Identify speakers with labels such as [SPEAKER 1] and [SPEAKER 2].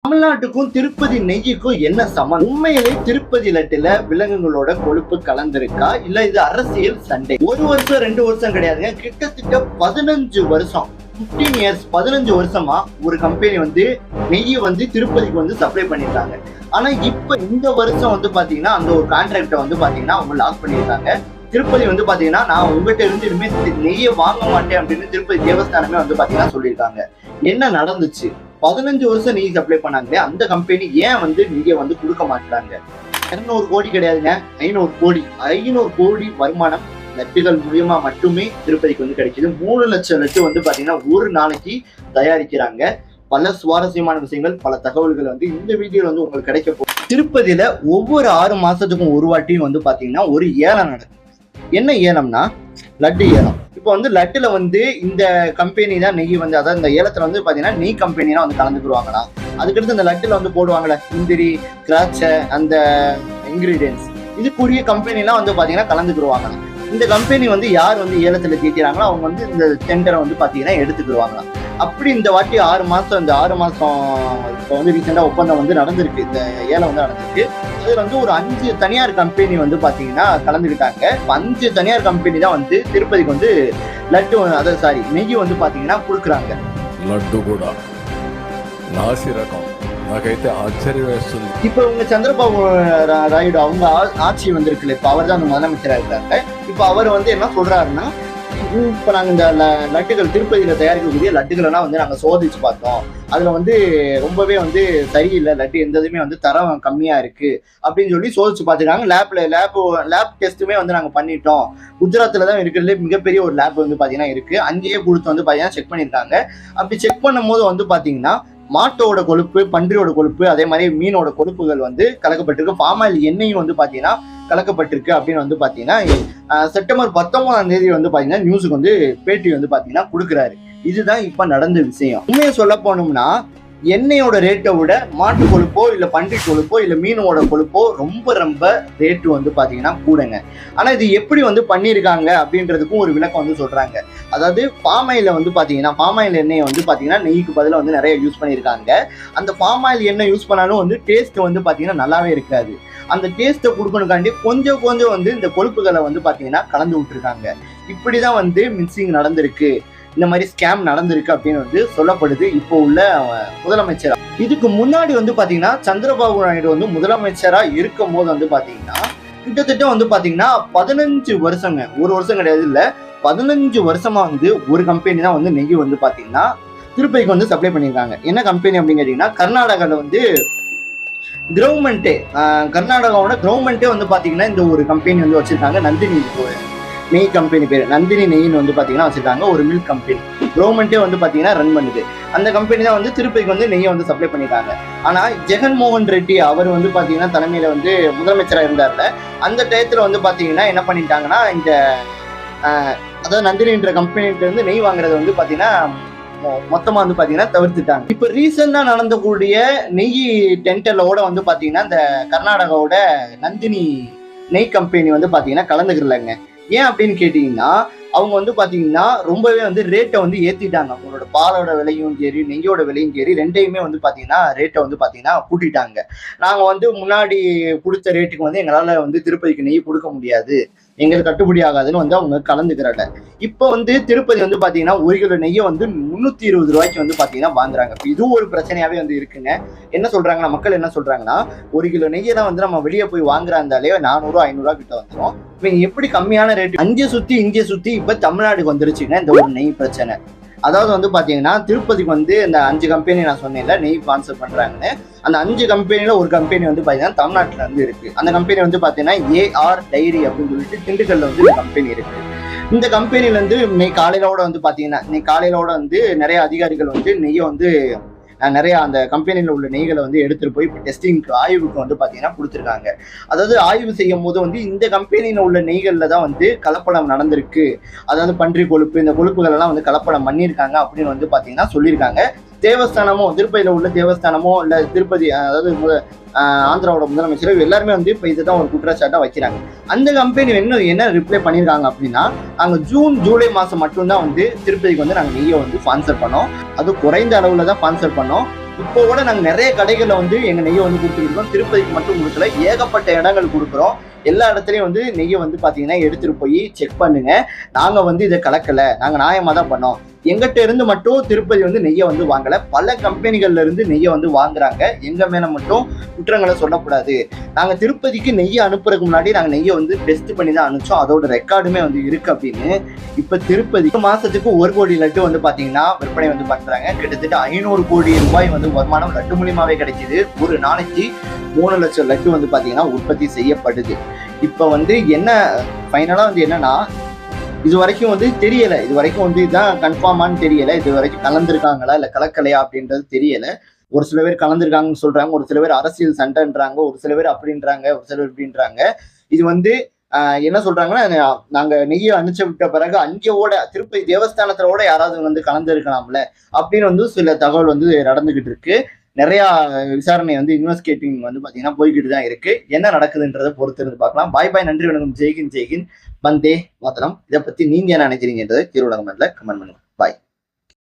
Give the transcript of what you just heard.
[SPEAKER 1] தமிழ்நாட்டுக்கும் திருப்பதி நெய்யுக்கும் என்ன சமம்? உண்மையிலே திருப்பதி லட்டுல விலங்குகளோட கொழுப்பு கலந்திருக்கா இல்ல இது அரசியல் சண்டை? ஒரு வருஷம் 2 வருஷம் கிடையாதுங்க, கிட்டத்தட்ட 15 வருஷம் 15 இயர்ஸ் 15 வருஷமா ஒரு கம்பெனி வந்து நெய்யை வந்து திருப்பதிக்கு வந்து சப்ளை பண்ணிருக்காங்க. ஆனா இப்ப இந்த வருஷம் வந்து பாத்தீங்கன்னா அந்த ஒரு கான்ட்ராக்டை வந்து பாத்தீங்கன்னா அவங்க லாக் பண்ணிருக்காங்க. திருப்பதி வந்து பாத்தீங்கன்னா நான் உங்ககிட்ட இருந்து இனிமே நெய்யை வாங்க மாட்டேன் அப்படின்னு திருப்பதி தேவஸ்தானமே வந்து பாத்தீங்கன்னா சொல்லியிருக்காங்க. என்ன நடந்துச்சு? 15 வருஷம் நெய் சப்ளை பண்ணாங்களே அந்த கம்பெனி ஏன் வந்து நெய்யை வந்து கொடுக்க மாட்டாங்க? 200 கோடி கிடையாதுங்க, 500 கோடி வருமானம் லட்டுகள் மூலியமா மட்டுமே திருப்பதிக்கு வந்து கிடைக்குது. 3 லட்சம் லட்டு வந்து பாத்தீங்கன்னா ஒரு நாளைக்கு தயாரிக்கிறாங்க. பல சுவாரஸ்யமான விஷயங்கள், பல தகவல்கள் வந்து இந்த வீடியோல வந்து உங்களுக்கு கிடைக்க போகுது. திருப்பதியில ஒவ்வொரு 6 மாசத்துக்கும் ஒரு வாட்டியும் வந்து பாத்தீங்கன்னா ஒரு ஏலம் நடக்கும். என்ன ஏலம்னா லட்டு ஏலம். இப்போ வந்து லட்டுல வந்து இந்த கம்பெனி தான் நெய் வந்து, அதாவது இந்த ஏலத்துல வந்து பாத்தீங்கன்னா நெய் கம்பெனி தான் வந்து கலந்துக்குருவாங்களா. அதுக்கடுத்து இந்த லட்டுல வந்து போடுவாங்களே முந்திரி, திராட்சை, அந்த இன்கிரீடியன்ஸ், இதுக்குரிய கம்பெனி எல்லாம் வந்து பாத்தீங்கன்னா கலந்துக்குருவாங்களா. இந்த கம்பெனி வந்து யார் வந்து ஏலத்துல ஜெயிக்கிறாங்களோ அவங்க வந்து இந்த டெண்டரை வந்து பாத்தீங்கன்னா எடுத்துக்கிடுவாங்களாம். அப்படி இந்த வாட்டி 6 மாசம் இப்போ வந்து ரீசெண்டா ஒப்பந்தம் வந்து நடந்திருக்கு, இந்த ஏலம் வந்து நடந்திருக்கு. அதுல வந்து ஒரு 5 தனியார் கம்பெனி வந்து பாத்தீங்கன்னா கலந்துக்கிட்டாங்க. 5 தனியார் கம்பெனி தான் வந்து திருப்பதிக்கு வந்து நெய் வந்து பாத்தீங்கன்னா கொடுக்குறாங்க.
[SPEAKER 2] లడ్డు కూడా నాసి రకం నాకైతే ఆశ్చర్యం వేస్తుంది.
[SPEAKER 1] இப்ப உங்க சந்திரபாபு நாயுடு அவங்க ஆட்சி வந்திருக்குல்ல, இப்ப அவர் தான் அந்த முதலமைச்சராக இருக்காங்க. இப்ப அவர் வந்து என்ன சொல்றாருன்னா, இப்ப நாங்க இந்த லட்டுகள் திருப்பதியில தயாரிக்கக்கூடிய லட்டுகள் எல்லாம் வந்து நாங்க சோதிச்சு பார்த்தோம். அதுல வந்து ரொம்பவே வந்து சரியில்லை, லட்டு எந்த இதுமே வந்து தரம் கம்மியா இருக்கு அப்படின்னு சொல்லி சோதிச்சு பார்த்துருக்காங்க. லேப் டெஸ்ட்டுமே வந்து நாங்க பண்ணிட்டோம். குஜராத்ல தான் இருக்கிறதுல மிகப்பெரிய ஒரு லேப் வந்து பாத்தீங்கன்னா இருக்கு. அங்கேயே கொடுத்து வந்து பாத்தீங்கன்னா செக் பண்ணியிருக்காங்க. அப்படி செக் பண்ணும் போது வந்து பாத்தீங்கன்னா மாட்டோட கொழுப்பு, பன்றியோட கொழுப்பு, அதே மாதிரி மீனோட கொழுப்புகள் வந்து கலக்கப்பட்டிருக்கு. பாமாயில் எண்ணெயும் வந்து பாத்தீங்கன்னா கலக்கப்பட்டிருக்கு அப்படின்னு வந்து பாத்தீங்கன்னா செப்டம்பர் 19ஆம் தேதி வந்து பாத்தீங்கன்னா நியூஸுக்கு வந்து பேட்டி வந்து பாத்தீங்கன்னா கொடுக்குறாரு. இதுதான் இப்ப நடந்த விஷயம். உண்மையை சொல்ல போனோம்னா எண்ணெயோட ரேட்டை விட மாட்டு கொழுப்போ இல்ல பன்றி கொழுப்போ இல்ல மீனோட கொழுப்போ ரொம்ப ரேட்டு வந்து பாத்தீங்கன்னா கூடங்க. ஆனா இது எப்படி வந்து பண்ணியிருக்காங்க அப்படின்றதுக்கும் ஒரு விளக்கம் வந்து சொல்றாங்க. அதாவது பாமாயில வந்து பாத்தீங்கன்னா பாமாயில் எண்ணெயை வந்து பாத்தீங்கன்னா நெய்க்கு பதிலாக வந்து நிறைய யூஸ் பண்ணியிருக்காங்க. அந்த பாமாயில் எண்ணெய் யூஸ் பண்ணாலும் வந்து டேஸ்ட் வந்து பாத்தீங்கன்னா நல்லாவே இருக்காது. அந்த டேஸ்ட்டை கொடுக்கணுக்காண்டி கொஞ்சம் வந்து இந்த கொழுப்புகளை வந்து பாத்தீங்கன்னா கலந்து விட்டுருக்காங்க. இப்படிதான் வந்து மிக்சிங் நடந்திருக்கு, இந்த மாதிரி ஸ்கேம் நடந்திருக்கு அப்படின்னு வந்து சொல்லப்படுது இப்போ உள்ள முதலமைச்சரா. இதுக்கு முன்னாடி வந்து பாத்தீங்கன்னா சந்திரபாபு நாயுடு வந்து முதலமைச்சரா இருக்கும் போது வந்து பாத்தீங்கன்னா கிட்டத்தட்ட வந்து பாத்தீங்கன்னா 15 வருஷங்க, ஒரு வருஷம் கிடையாது இல்ல, 15 வருஷமா வந்து ஒரு கம்பெனி தான் வந்து நெய் வந்து பாத்தீங்கன்னா திருப்பதிக்கு வந்து சப்ளை பண்ணியிருக்காங்க. என்ன கம்பெனி அப்படின்னு கேட்டீங்கன்னா கர்நாடகாவில் வந்து கர்நாடகாவோட கவர்மெண்ட்டே வந்து பாத்தீங்கன்னா இந்த ஒரு கம்பெனி வந்து வச்சிருக்காங்க. நந்தினி நெய் கம்பெனி பேர் நந்தினி நெய்ன்னு வந்து பாத்தீங்கன்னா வச்சிருக்காங்க. ஒரு மில்க் கம்பெனி கவர்மெண்ட்டே வந்து பாத்தீங்கன்னா ரன் பண்ணுது. அந்த கம்பெனி தான் வந்து திருப்பதிக்கு வந்து நெய்யை வந்து சப்ளை பண்ணிருக்காங்க. ஆனா ஜெகன்மோகன் ரெட்டி அவர் வந்து பாத்தீங்கன்னா தலைமையில வந்து முதலமைச்சராக இருந்தார்ல, அந்த டயத்துல வந்து பாத்தீங்கன்னா என்ன பண்ணிட்டாங்கன்னா இந்த அதாவது நந்தினின்ற கம்பெனிகிட்ட இருந்து நெய் வாங்குறத வந்து பாத்தீங்கன்னா மொத்தமா வந்து பாத்தீங்கன்னா தவிர்த்துட்டாங்க. இப்ப ரீசெண்டா நடந்தக்கூடிய நெய் டெண்டரோட வந்து பாத்தீங்கன்னா இந்த கர்நாடகாவோட நந்தினி நெய் கம்பெனி வந்து பாத்தீங்கன்னா கலந்துக்கிறலங்க. ஏன் அப்படின்னு கேட்டீங்கன்னா அவங்க வந்து பாத்தீங்கன்னா ரொம்பவே வந்து ரேட்டை வந்து ஏத்திட்டாங்க. அவங்களோட பாலோட விலையும் சரி, நெய்யோட விலையும் சரி, ரெண்டையுமே வந்து பாத்தீங்கன்னா ரேட்டை வந்து பாத்தீங்கன்னா கூட்டிட்டாங்க. நாங்க வந்து முன்னாடி கொடுத்த ரேட்டுக்கு வந்து எங்களால வந்து திருப்பதிக்கு நெய் கொடுக்க முடியாது, எங்களுக்கு கட்டுப்படி ஆகாதுன்னு வந்து அவங்க கலந்துக்கிறாங்க. இப்போ வந்து திருப்பதி வந்து பாத்தீங்கன்னா 1 கிலோ நெய்யை வந்து 320 ரூபாய்க்கு வந்து பாத்தீங்கன்னா வாங்குறாங்க. இதுவும் ஒரு பிரச்சனையாவே வந்து இருக்குங்க. என்ன சொல்றாங்கன்னா மக்கள் என்ன சொல்றாங்கன்னா 1 கிலோ நெய்யை தான் வந்து நம்ம வெளியே போய் வாங்குறாந்தாலே 400-500 கிட்ட வந்துடும். இவங்க எப்படி கம்மியான ரேட்டு அங்கே சுத்தி இப்ப தமிழ்நாடுக்கு வந்துருச்சுங்க இந்த ஒரு நெய் பிரச்சனை. அதாவது வந்து பாத்தீங்கன்னா திருப்பதிக்கு வந்து இந்த 5 கம்பெனி நான் சொன்னேன்ல நெய் ஸ்பான்சர் பண்றாங்கன்னு, அந்த 5 கம்பெனில ஒரு கம்பெனி வந்து பாத்தீங்கன்னா தமிழ்நாட்டுல வந்து இருக்கு. அந்த கம்பெனி வந்து பாத்தீங்கன்னா ஏஆர் டைரி அப்படின்னு சொல்லிட்டு திண்டுக்கல்ல வந்து இந்த கம்பெனி இருக்கு. இந்த கம்பெனில இருந்து இன்னைக்கு காலையிலோட வந்து நிறைய அதிகாரிகள் வந்து நெய்யை வந்து நிறைய அந்த கம்பெனியில் உள்ள நெய்களை வந்து எடுத்துட்டு போய் டெஸ்டிங்க்கு ஆய்வுக்கு வந்து பாத்தீங்கன்னா கொடுத்துருக்காங்க. அதாவது ஆய்வு செய்யும் போது வந்து இந்த கம்பெனியில் உள்ள நெய்கள்ல தான் வந்து கலப்படம் நடந்திருக்கு, அதாவது பன்றி கொழுப்பு, இந்த கொழுப்புகள் எல்லாம் வந்து கலப்படம் பண்ணியிருக்காங்க அப்படின்னு வந்து பாத்தீங்கன்னா சொல்லியிருக்காங்க. தேவஸ்தானமோ திருப்பதியில உள்ள தேவஸ்தானமோ இல்ல திருப்பதி அதாவது ஆந்திராவோட முதலமைச்சர் எல்லாருமே வந்து இப்போ இதுதான் ஒரு குற்றச்சாட்டா வைக்கிறாங்க. அந்த கம்பெனி என்ன ரிப்ளை பண்ணியிருக்காங்க அப்படின்னா, நாங்க ஜூன் ஜூலை மாசம் மட்டும்தான் வந்து திருப்பதிக்கு வந்து நாங்க நெய்யை வந்து ஸ்பான்சர் பண்ணோம், அது குறைந்த அளவுல தான் ஸ்பான்சர் பண்ணோம். இப்போ கூட நாங்க நிறைய கடைகள்ல வந்து எங்க நெய்யை வந்து கொடுத்துருக்கோம். திருப்பதிக்கு மட்டும் கொடுக்கல, ஏகப்பட்ட இடங்கள் கொடுக்குறோம். எல்லா இடத்துலயும் வந்து நெய்யை வந்து பாத்தீங்கன்னா எடுத்துட்டு போய் செக் பண்ணுங்க. நாங்க வந்து இதை கலக்கல, நாங்க நியாயமா தான் பண்ணோம். எங்கிட்ட இருந்து மட்டும் திருப்பதி வந்து நெய்யை வந்து வாங்கல, பல கம்பெனிகள்ல இருந்து நெய்யை வந்து வாங்குறாங்க. எங்க மேல மட்டும் குற்றங்களை சொல்லக்கூடாது. நாங்க திருப்பதிக்கு நெய்யை அனுப்புறதுக்கு முன்னாடி நாங்க நெய்யை வந்து டெஸ்ட் பண்ணி தான் அனுப்பிச்சோம். அதோட ரெக்கார்டுமே வந்து இருக்கு அப்படின்னு. இப்ப திருப்பதி மாசத்துக்கு 1 கோடி லட்டு வந்து பாத்தீங்கன்னா விற்பனை வந்து பண்றாங்க. கிட்டத்தட்ட 500 கோடி ரூபாய் வந்து வருமானம் லட்டு மூலியமாவே கிடைக்குது. ஒரு நாளைக்கு 3 லட்சம் லட்டு வந்து பாத்தீங்கன்னா உற்பத்தி செய்யப்படுது. இப்ப வந்து என்ன ஃபைனலா வந்து என்னன்னா, இது வரைக்கும் வந்து தெரியல, இது வரைக்கும் வந்து இதுதான் கன்ஃபார்மான்னு தெரியல, இது வரைக்கும் கலந்துருக்காங்களா இல்ல கலக்கலையா அப்படின்றது தெரியல. ஒரு சில பேர் கலந்துருக்காங்கன்னு சொல்றாங்க, ஒரு சில பேர் அரசியல் சண்டைன்றாங்க, ஒரு சில பேர் அப்படின்றாங்க, ஒரு சில பேர் இப்படின்றாங்க. இது வந்து என்ன சொல்றாங்கன்னா, நாங்க நெய்யை அனுப்பிச்சு விட்ட பிறகு அங்கேயோட திருப்பதி தேவஸ்தானத்தோட யாராவது வந்து கலந்து இருக்கலாம்ல அப்படின்னு வந்து சில தகவல் வந்து நடந்துகிட்டு இருக்கு. நிறைய விசாரணை வந்து இன்வெஸ்டிகேட்டிங் வந்து பாத்தீங்கன்னா போய்கிட்டு தான் இருக்கு. என்ன நடக்குதுன்றதை பொறுத்து இருந்து பார்க்கலாம். பாய் பாய், நன்றி வணக்கம், ஜெய்ஹிந்த் ஜெய்ஹிந்த், வந்தே மாதரம். இதை பத்தி நீங்க என்ன நினைக்கிறீங்கன்றதை கீழே கமெண்ட்ல கமெண்ட் பண்ணுங்க. பாய்.